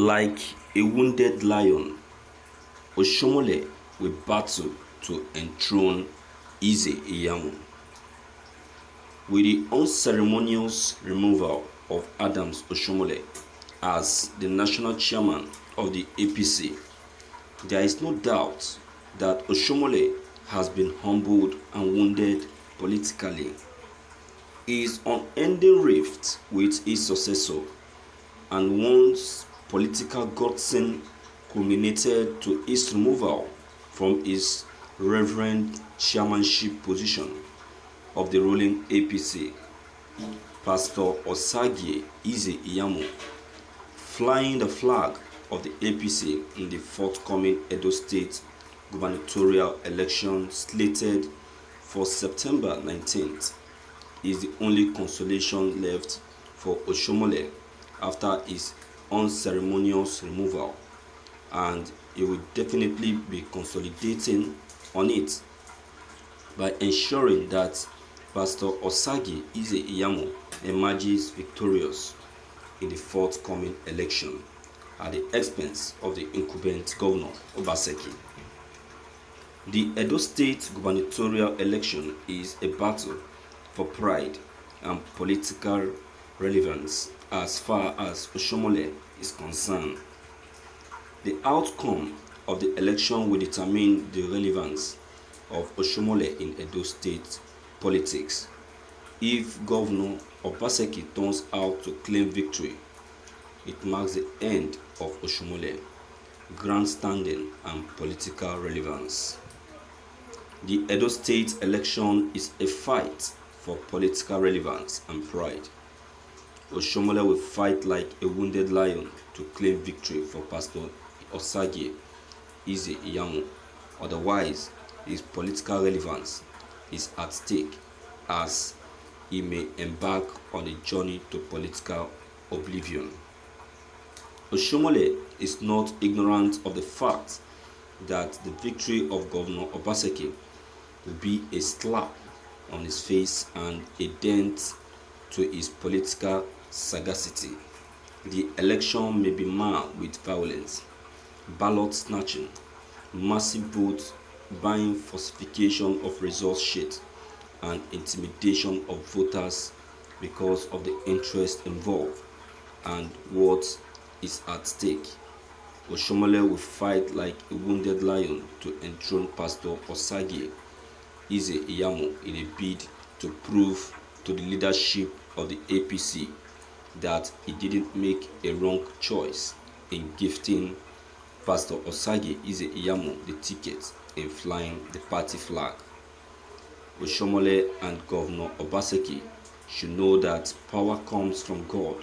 Like a wounded lion, OSHIOMOLE will battle to enthrone IYAMU. With the unceremonious removal of Adams OSHIOMOLE as the national chairman of the APC, there is no doubt that OSHIOMOLE has been humbled and wounded politically. His unending rift with his successor and once political gutsing culminated to his removal from his reverend chairmanship position of the ruling APC. Pastor Osagie IZE flying the flag of the APC in the forthcoming Edo State gubernatorial election slated for September 19th is the only consolation left for OSHIOMOLE after his unceremonious removal, and he will definitely be consolidating on it by ensuring that Pastor Osagie IZE emerges victorious in the forthcoming election at the expense of the incumbent governor OBASEKI. The Edo State gubernatorial election is a battle for pride and political relevance as far as OSHIOMOLE is concerned. The outcome of the election will determine the relevance of OSHIOMOLE in Edo State politics. If Governor Obaseki turns out to claim victory, it marks the end of OSHIOMOLE grandstanding and political relevance. The Edo State election is a fight for political relevance and pride. OSHIOMOLE will fight like a wounded lion to claim victory for Pastor Osagie IZE. Otherwise, his political relevance is at stake as he may embark on a journey to political oblivion. OSHIOMOLE is not ignorant of the fact that the victory of Governor Obaseki will be a slap on his face and a dent to his political sagacity. The election may be marred with violence, ballot snatching, massive vote buying, falsification of result sheets, and intimidation of voters because of the interest involved and what is at stake. OSHIOMOLE will fight like a wounded lion to enthrone Pastor Osagie IZE in a bid to prove to the leadership of the APC that he didn't make a wrong choice in gifting Pastor Osagie IZE the ticket in flying the party flag. OSHIOMOLE and Governor Obaseki should know that power comes from God.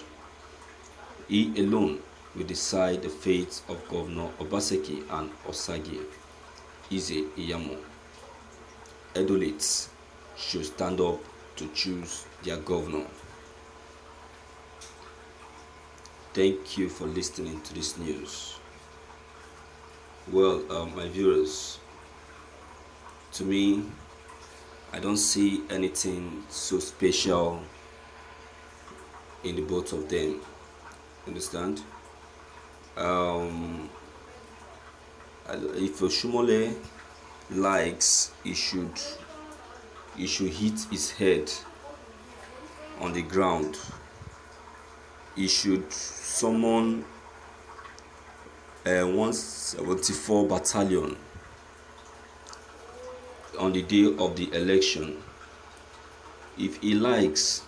He alone will decide the fate of Governor Obaseki and Osagie IZE. Edolites should stand up to choose their governor. Thank you for listening to this news. Well, my viewers, to me, I don't see anything so special in the both of them. Understand? If OSHIOMOLE likes, he should hit his head on the ground. He should summon 174 battalion on the day of the election. If he likes,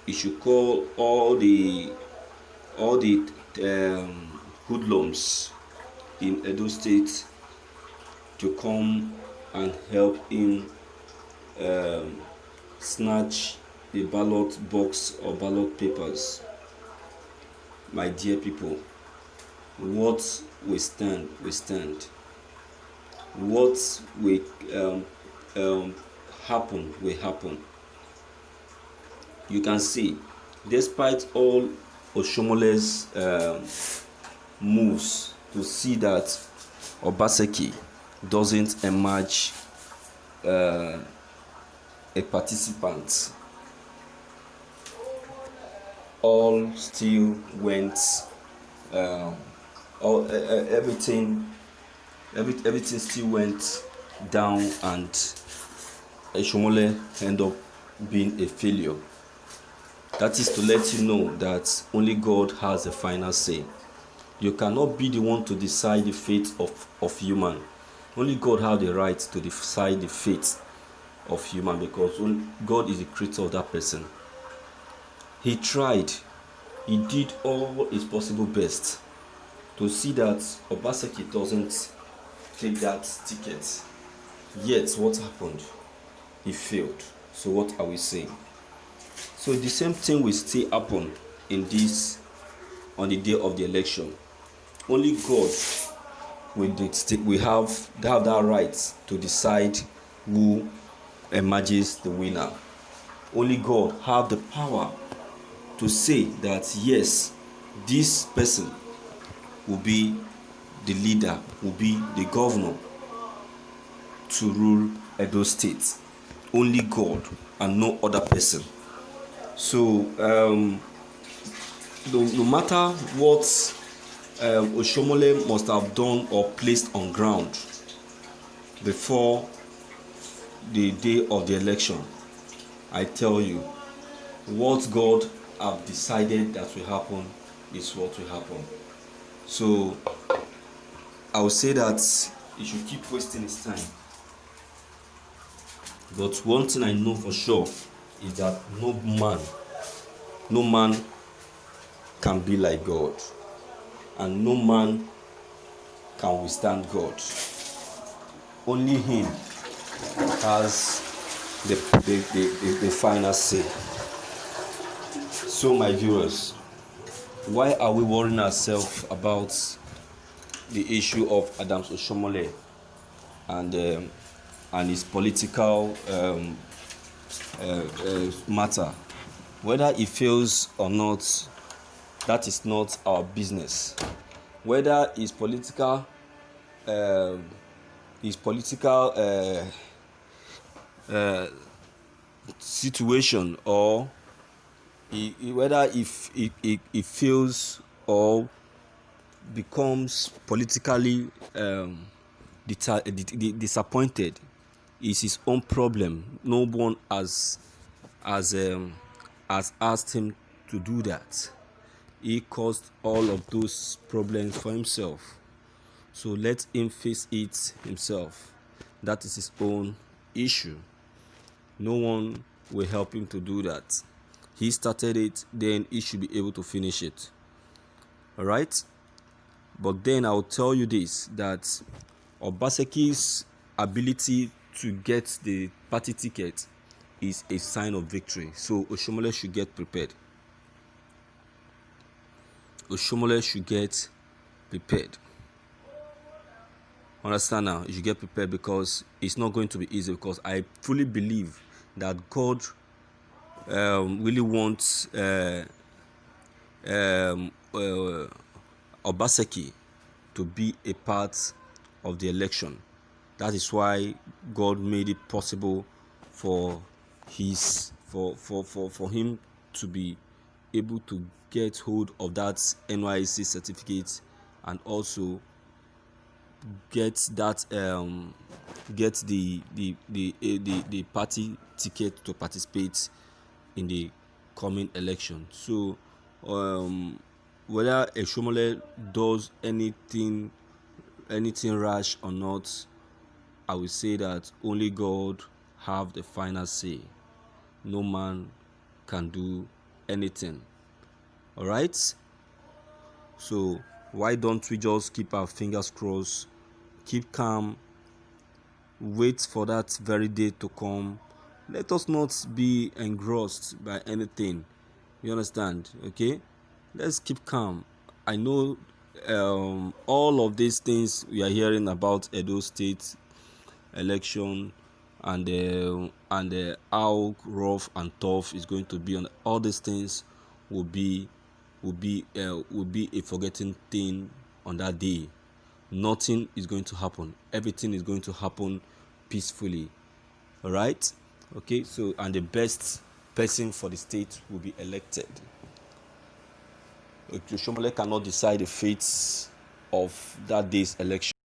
he should call all the hoodlums in Edo State to come and help him snatch the ballot box or ballot papers. My dear people, what we stand, we stand. What will happen, will happen. You can see, despite all OSHIOMOLE's moves to see that Obaseki doesn't emerge a participant, all still went uh, everything still went down, and Oshomole ended up being a failure. That is to let you know that only God has the final say. You cannot be the one to decide the fate of human. Only God has the right to decide the fate of human, because God is the creator of that person. He tried. He did all his possible best to see that Obaseki doesn't take that ticket. Yet, what happened? He failed. So what are we saying? So the same thing will still happen on the day of the election. Only God will have that right to decide who emerges the winner. Only God have the power to say that yes, this person will be the leader, will be the governor to rule Edo State. Only God and no other person. So no matter what Oshomole must have done or placed on ground before the day of the election, I tell you, what God have decided that will happen is what will happen. So I would say that he should keep wasting his time. But one thing I know for sure is that no man can be like God, and no man can withstand God. Only him has the final say. So my viewers, why are we worrying ourselves about the issue of Adams Oshomole and his political matter? Whether he fails or not, that is not our business. Whether his political situation, or whether if he fails or becomes politically disappointed, is his own problem. No one has asked him to do that. He caused all of those problems for himself. So let him face it himself. That is his own issue. No one will help him to do that. He started it, then he should be able to finish it. Alright? But then I'll tell you this, that Obaseki's ability to get the party ticket is a sign of victory. So Oshomole should get prepared. Oshomole should get prepared. Understand now? You should get prepared, because it's not going to be easy, because I fully believe that God really wants Obaseki to be a part of the election. That is why God made it possible for him to be able to get hold of that NYSC certificate, and also get that get the party ticket to participate in the coming election. So whether Oshomole does anything rash or not, I will say that only God have the final say. No man can do anything. All right? So why don't we just keep our fingers crossed, keep calm, wait for that very day to come. Let us not be engrossed by anything. You understand? Okay? Let's keep calm. I know all of these things we are hearing about Edo State election, and how rough and tough is going to be on all these things will be a forgotten thing on that day. Nothing is going to happen. Everything is going to happen peacefully. All right? Okay, so, and the best person for the state will be elected. OSHIOMOLE cannot decide the fates of that day's election.